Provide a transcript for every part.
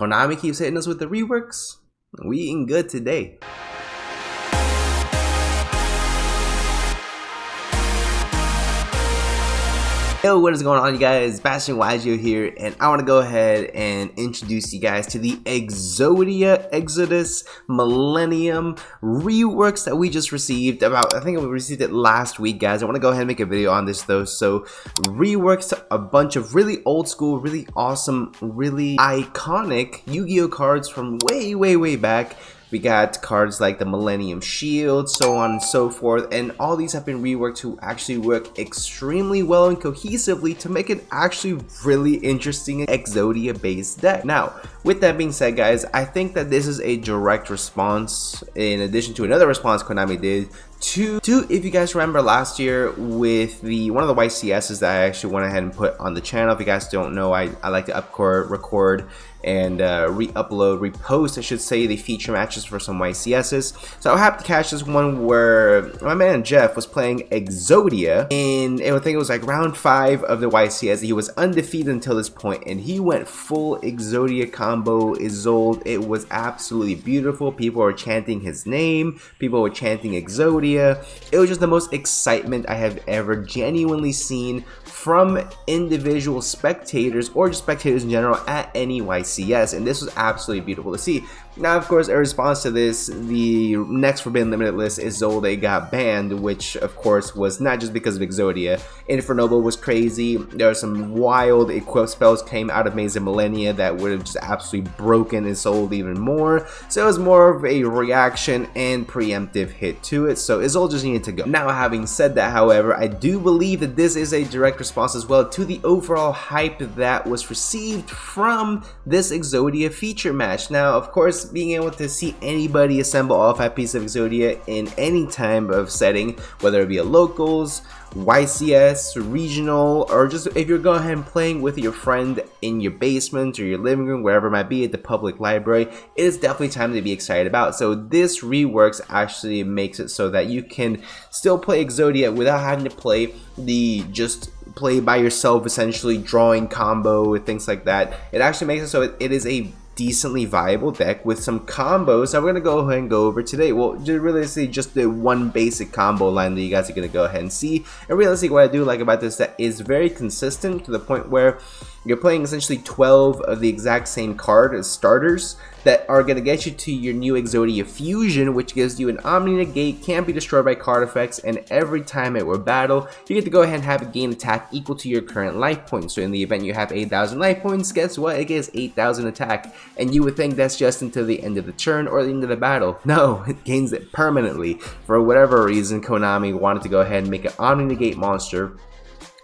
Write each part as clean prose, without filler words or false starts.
Konami keeps hitting us with the reworks. We eating good today. Yo, what is going on, you guys? bashtianygo here, and I want to go ahead and introduce you guys to the Exodia Exodus Millennium reworks that we just received. I think we received it last week, guys. I want to go ahead and make a video on this though. So reworks a bunch of really old school, really awesome, really iconic Yu-Gi-Oh cards from way back. We got cards like the Millennium Shield, so on and so forth, and all these have been reworked to actually work extremely well and cohesively to make it actually really interesting Exodia based deck. Now, with that being said, guys, I think that this is a direct response, in addition to another response Konami did, to if you guys remember last year with one of the YCSs that I actually went ahead and put on the channel. If you guys don't know, I like to record and re-upload, repost, I should say, the feature matches for some YCSs. So I happened to catch this one where my man Jeff was playing Exodia, and I think it was like round 5 of the YCS. He was undefeated until this point, and he went full Exodia combo Isolde. It was absolutely beautiful. People were chanting his name, people were chanting Exodia. It was just the most excitement I have ever genuinely seen from individual spectators, or just spectators in general, at any YCS, and this was absolutely beautiful to see. Now, of course, in response to this, the next Forbidden Limited list, Isolde, got banned, which of course was not just because of Exodia. Infernoble was crazy. There were some wild equip spells came out of Maze of Millennia that would have just absolutely broken Isolde even more. So it was more of a reaction and preemptive hit to it, so Isolde just needed to go. Now, having said that, however, I do believe that this is a direct response as well to the overall hype that was received from this Exodia feature match. Now, of course, being able to see anybody assemble all 5 pieces of Exodia in any type of setting, whether it be a locals, YCS, regional, or just if you're going ahead and playing with your friend in your basement or your living room, wherever it might be, at the public library, it is definitely time to be excited about. So this reworks actually makes it so that you can still play Exodia without having to play the play by yourself, essentially drawing combo and things like that. It actually makes it so it is a decently viable deck with some combos that we're gonna go ahead and go over today. Well, realistically, just the one basic combo line that you guys are gonna go ahead and see. And realistically, what I do like about this deck is very consistent to the point where you're playing essentially 12 of the exact same card as starters that are going to get you to your new Exodia Fusion, which gives you an Omni Negate, can't be destroyed by card effects, and every time it were battle, you get to go ahead and have a gain attack equal to your current life points. So in the event you have 8,000 life points, guess what? It gets 8,000 attack, and you would think that's just until the end of the turn or the end of the battle. No, it gains it permanently. For whatever reason, Konami wanted to go ahead and make an Omni Negate monster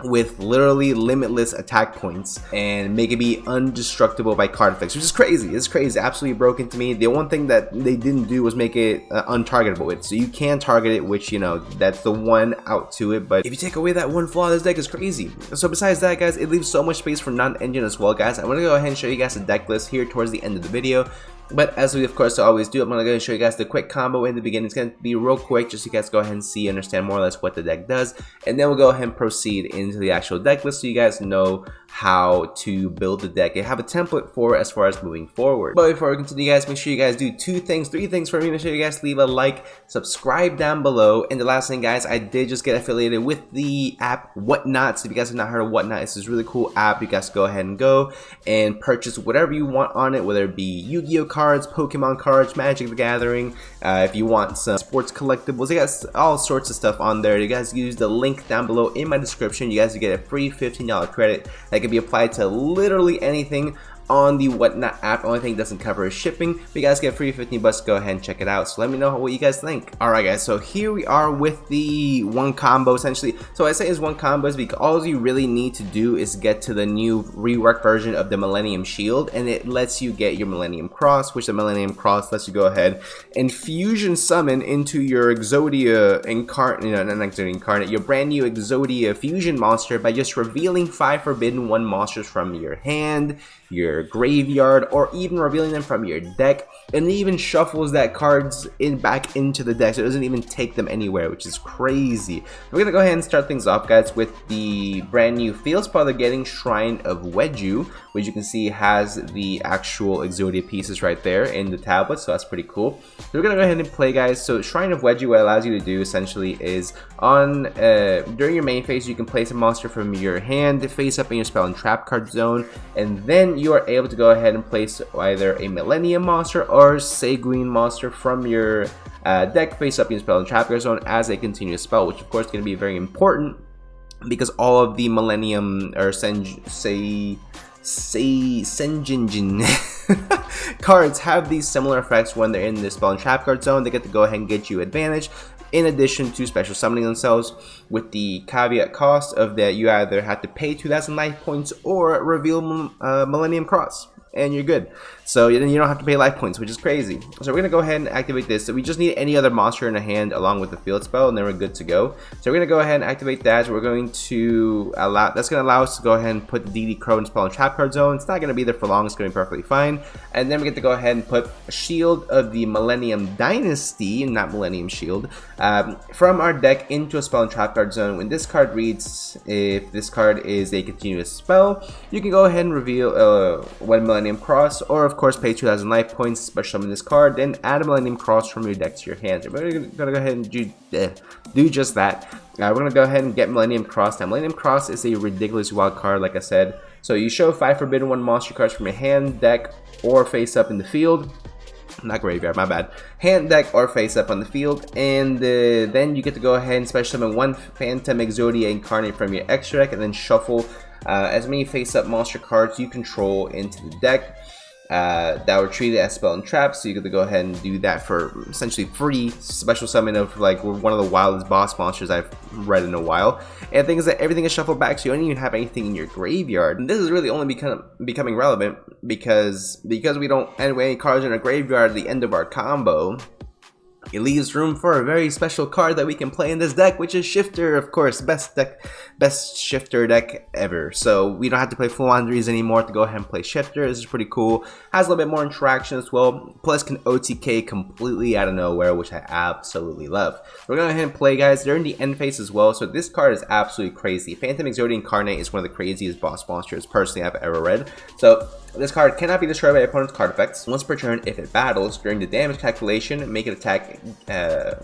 with literally limitless attack points and make it be undestructible by card effects, which is crazy. It's crazy, absolutely broken to me. The one thing that they didn't do was make it untargetable with, so you can target it, which, you know, that's the one out to it. But if you take away that one flaw, this deck is crazy. So besides that, guys, it leaves so much space for non-engine as well, guys. I'm gonna go ahead and show you guys a deck list here towards the end of the video. But as we of course always do, I'm going to go and show you guys the quick combo in the beginning. It's going to be real quick, just so you guys go ahead and see, understand more or less what the deck does. And then we'll go ahead and proceed into the actual deck list so you guys know how to build the deck and have a template for it as far as moving forward. But before we continue, guys, make sure you guys do 3 things for me. Make sure you guys leave a like, subscribe down below, and the last thing, guys, I did just get affiliated with the app Whatnot. So if you guys have not heard of Whatnot, it's this really cool app. You guys go ahead and go and purchase whatever you want on it, whether it be Yu-Gi-Oh cards, Pokemon cards, Magic the Gathering. If you want some sports collectibles, you got all sorts of stuff on there. You guys use the link down below in my description. You guys will get a free $15 credit that can be applied to literally anything on the Whatnot app. Only thing it doesn't cover is shipping, but you guys get free 15 bucks. Go ahead and check it out. So let me know what you guys think. Alright, guys, so here we are with the one combo essentially. So I say it's one combo is because all you really need to do is get to the new reworked version of the Millennium Shield, and it lets you get your Millennium Cross, which the Millennium Cross lets you go ahead and fusion summon into your Exodia incarnate, not Exodia incarnate, your brand new Exodia fusion monster by just revealing 5 Forbidden 1 monsters from your hand, your your graveyard, or even revealing them from your deck, and it even shuffles that cards back into the deck, so it doesn't even take them anywhere, which is crazy. We're gonna go ahead and start things off, guys, with the brand new field spell they're getting, Shrine of Yugioh, which you can see has the actual Exodia pieces right there in the tablet, so that's pretty cool. So we're gonna go ahead and play, guys. So Shrine of Yugioh, what it allows you to do essentially is during your main phase, you can place a monster from your hand face up in your spell and trap card zone, and then you are able to go ahead and place either a Millennium monster or Seguin monster from your deck face up in your spell and trap card zone as a continuous spell, which of course is going to be very important because all of the Millennium or Senjinjin cards have these similar effects when they're in the spell and trap card zone. They get to go ahead and get you advantage in addition to special summoning themselves, with the caveat cost of that you either have to pay 2,000 life points or reveal Millennium Cross, and you're good. So then you don't have to pay life points, which is crazy. So we're gonna go ahead and activate this. So we just need any other monster in the hand along with the field spell, and then we're good to go. So we're gonna go ahead and activate that. We're going to allow, that's gonna allow us to go ahead and put the DD Crow in spell and trap card zone. It's not gonna be there for long, it's gonna be perfectly fine. And then we get to go ahead and put a Shield of the Millennium Dynasty, not Millennium Shield, from our deck into a spell and trap card zone. When this card reads, if this card is a continuous spell, you can go ahead and reveal one Millennium Cross, or of course pay 2,000 life points, special summon this card, then add a Millennium Cross from your deck to your hand. So we're gonna go ahead and do just that. We're gonna go ahead and get Millennium Cross. Now Millennium Cross is a ridiculous wild card, like I said. So you show 5 Forbidden 1 monster cards from your hand, deck, or face up in the field. Not graveyard, my bad. Hand, deck, or face up on the field, and then you get to go ahead and special summon 1 Phantom Exodia Incarnate from your extra deck, and then shuffle as many face up monster cards you control into the deck that were treated as spell and trap. So you get to go ahead and do that for essentially free special summon of like one of the wildest boss monsters I've read in a while. And the thing is that everything is shuffled back, so you don't even have anything in your graveyard. And this is really only becoming relevant because we don't have any cards in our graveyard at the end of our combo. It leaves room for a very special card that we can play in this deck, which is Shifter, of course, best Shifter deck ever. So we don't have to play full Andres anymore to go ahead and play Shifter. This is pretty cool. Has a little bit more interaction as well. Plus can OTK completely out of nowhere, which I absolutely love. We're going to go ahead and play, guys. They're in the end phase as well, so this card is absolutely crazy. Phantom Exodia Incarnate is one of the craziest boss monsters personally I've ever read. So this card cannot be destroyed by opponent's card effects. Once per turn, if it battles, during the damage calculation, make it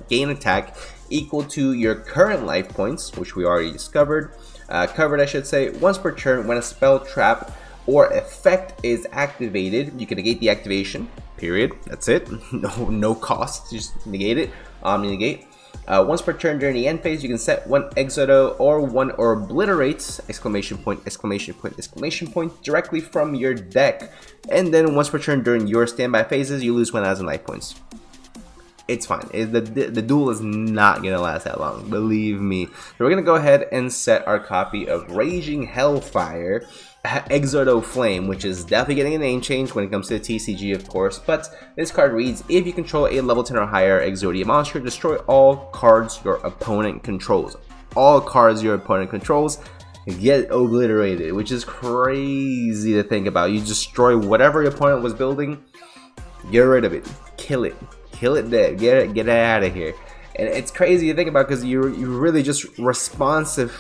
gain attack equal to your current life points, which we already covered, I should say. Once per turn, when a spell, trap, or effect is activated, you can negate the activation, period. That's it. No cost, just negate it. Omni-negate. Once per turn during the end phase, you can set 1 Exodia or obliterate, exclamation point, exclamation point, exclamation point, directly from your deck. And then once per turn during your standby phases, you lose 1,000 life points. It's fine. The duel is not going to last that long, believe me. So we're going to go ahead and set our copy of Raging Hellfire Exodia Flame, which is definitely getting a name change when it comes to the TCG, of course. But this card reads, if you control a level 10 or higher Exodia monster, destroy all cards your opponent controls. All cards your opponent controls get obliterated, which is crazy to think about. You destroy whatever your opponent was building, get rid of it, kill it dead, get it out of here. And it's crazy to think about because you're really just responsive.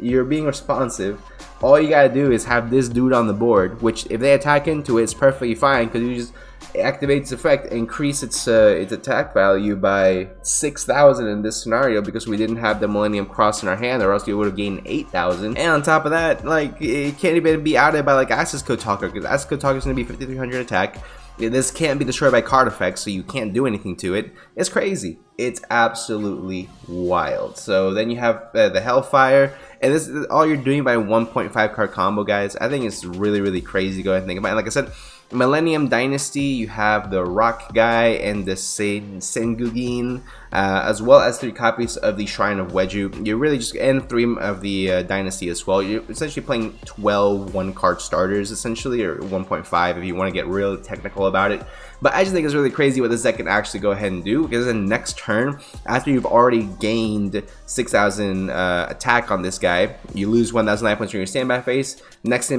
You're being responsive. All you gotta do is have this dude on the board, which if they attack into it, it's perfectly fine because you just activate its effect, increase its attack value by 6,000 in this scenario because we didn't have the Millennium Cross in our hand, or else you would have gained 8,000. And on top of that, like, it can't even be outed by like Access Code Talker, because Access Code Talker is gonna be 5,300 attack. This can't be destroyed by card effects, so you can't do anything to it. It's crazy. It's absolutely wild. So then you have the Hellfire, and this is all you're doing by 1.5 card combo, guys. I think it's really, really crazy to go ahead and think about it. Like I said, Millennium Dynasty, you have the Rock Guy and the Sengugin, as well as 3 copies of the Shrine of Yugioh. You're really just, and 3 of the Dynasty as well. You're essentially playing 12 1-card starters, essentially, or 1.5 if you want to get real technical about it. But I just think it's really crazy what this deck can actually go ahead and do, because in the next turn, after you've already gained 6,000 attack on this guy, you lose 1,000 life points during your standby phase. Next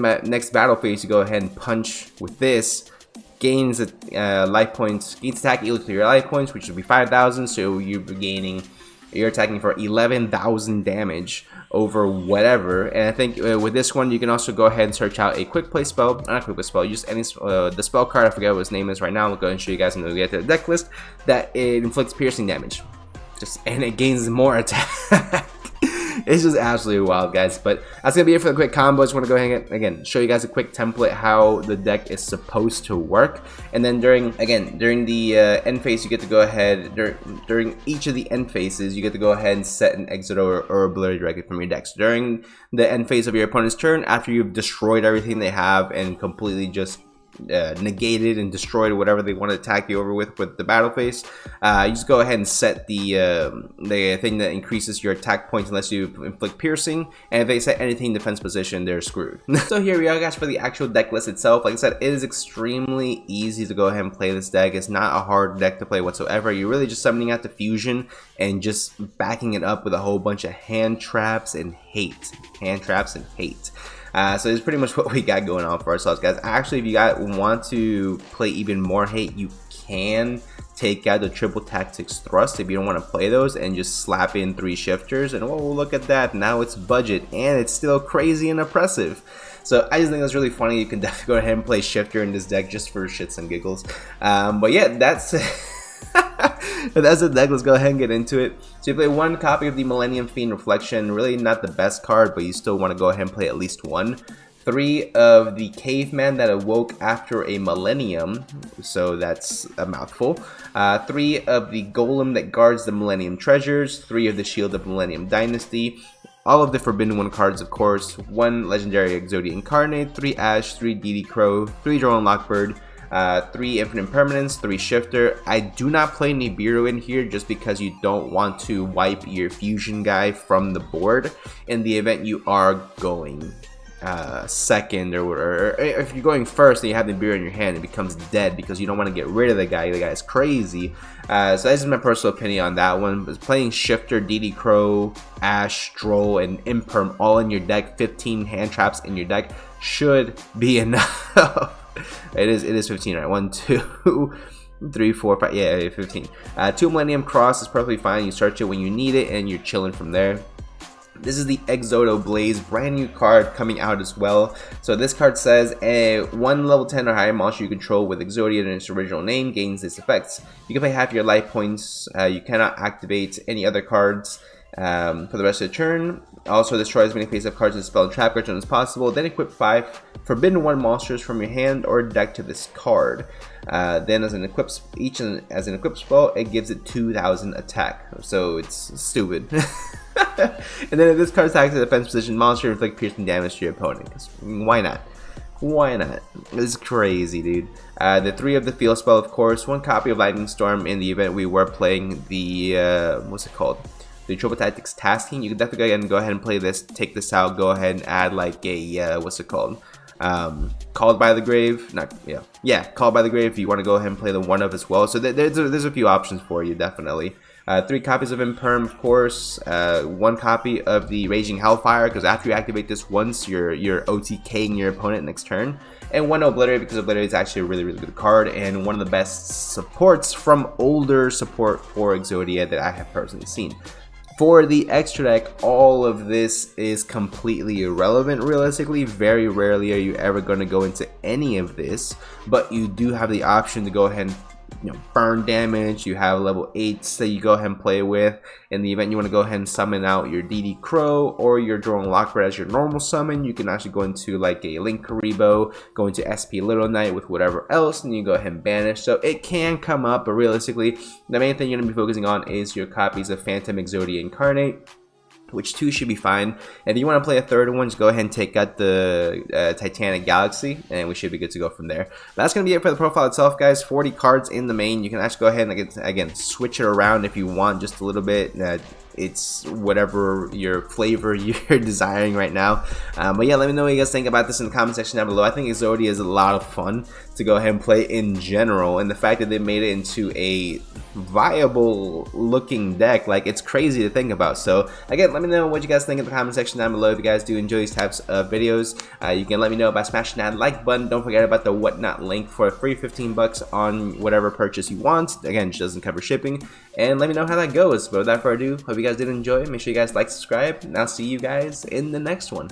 battle phase, you go ahead and punch with this. Gains life points, gains attack equal to your life points, which would be 5,000. So you're attacking for 11,000 damage over whatever. And I think with this one, you can also go ahead and search out a quick play spell, not a quick play spell, just any the spell card. I forget what his name is right now. I'll go ahead and show you guys when we get to the deck list. That it inflicts piercing damage, and it gains more attack. It's just absolutely wild, guys. But that's gonna be it for the quick combo. I just want to go ahead and again show you guys a quick template how the deck is supposed to work. And then during the end phase, you get to go ahead during each of the end phases, you get to go ahead and set an Exodia or Obliterate directly from your decks. During the end phase of your opponent's turn, after you've destroyed everything they have and completely just negated and destroyed whatever they want to attack you over with the battle phase, you just go ahead and set the thing that increases your attack points unless you inflict piercing, and if they set anything defense position, they're screwed. So here we are, guys, for the actual deck list itself. Like I said, it is extremely easy to go ahead and play this deck. It's not a hard deck to play whatsoever. You're really just summoning out the fusion and just backing it up with a whole bunch of hand traps and hate. So it's pretty much what we got going on for ourselves, guys. Actually, if you guys want to play even more hate, you can take out the triple tactics thrust if you don't want to play those and just slap in 3 shifters, and oh, look at that, now it's budget and it's still crazy and oppressive. So I just think that's really funny. You can definitely go ahead and play shifter in this deck just for shits and giggles. But yeah, that's that's the deck. Let's go ahead and get into it. So you play 1 copy of the Millennium Fiend Reflection. Really not the best card, but you still want to go ahead and play at least 1. 3 of the Caveman that awoke after a millennium, so that's a mouthful. 3 of the Golem that guards the Millennium Treasures. 3 of the Shield of Millennium Dynasty. All of the Forbidden One cards, of course. 1 Legendary Exodia Incarnate. 3 Ash. 3 DD Crow. 3 Drone Lockbird. 3 Infinite Permanence, 3 Shifter. I do not play Nibiru in here just because you don't want to wipe your fusion guy from the board in the event you are going second, or if you're going first and you have Nibiru in your hand, it becomes dead because you don't want to get rid of the guy. The guy's crazy. So that's my personal opinion on that one. But playing Shifter, DD Crow, Ash, Stroll, and Imperm all in your deck, 15 hand traps in your deck should be enough. It is 15, right? 1, 2, 3, 4, 5. Yeah, 15. 2 Millennium Cross is perfectly fine. You search it when you need it, and you're chilling from there. This is the Exodia Blaze, brand new card coming out as well. So this card says, 1 level 10 or higher monster you control with Exodia in its original name gains this effect. You can pay half your life points. You cannot activate any other cards for the rest of the turn. Also destroy as many face-up cards and spell and trap cards as possible. Then equip 5 Forbidden One monsters from your hand or deck to this card. Then as an equip spell, it gives it 2,000 attack. So it's stupid. And then if this card attacks a defense position monster, inflict piercing damage to your opponent. Why not? Why not? This is crazy, dude. The 3 of the field spell, of course. 1 copy of Lightning Storm in the event we were playing the what's it called? The Triple Tactics Tasking. You can definitely go ahead and play this, take this out, go ahead and add like a what's it called? Called by the Grave. Called by the Grave. If you want to go ahead and play the 1 of as well. So there's a few options for you, definitely. 3 copies of Imperm, of course. 1 copy of the Raging Hellfire, because after you activate this once, you're OTKing your opponent next turn. And 1 Obliterate, because Obliterate is actually a really, really good card, and one of the best supports from older support for Exodia that I have personally seen. For the extra deck, all of this is completely irrelevant realistically. Very rarely are you ever going to go into any of this, but you do have the option to go ahead and burn damage. You have level 8s that you go ahead and play with. In the event you want to go ahead and summon out your DD Crow or your Drone Lockbird as your normal summon, you can actually go into like a Link Karibo, go into SP Little Knight with whatever else, and you go ahead and banish. So it can come up, but realistically, the main thing you're going to be focusing on is your copies of Phantom Exodia Incarnate, which 2 should be fine. And if you want to play a 3rd one, just go ahead and take out the Titanic Galaxy, and we should be good to go from there. But that's going to be it for the profile itself, guys. 40 cards in the main. You can actually go ahead and, again, switch it around if you want just a little bit. It's whatever your flavor you're desiring right now. But yeah, let me know what you guys think about this in the comment section down below. I think Exodia is a lot of fun to go ahead and play in general, and the fact that they made it into a viable looking deck. Like, it's crazy to think about. So again, let me know what you guys think in the comment section down below. If you guys do enjoy these types of videos, you can let me know by smashing that like button. Don't forget about the whatnot link for a free 15 bucks on whatever purchase you want. Again, it doesn't cover shipping. And let me know how that goes. But without further ado, hope you guys did enjoy. Make sure you guys like, subscribe, and I'll see you guys in the next one.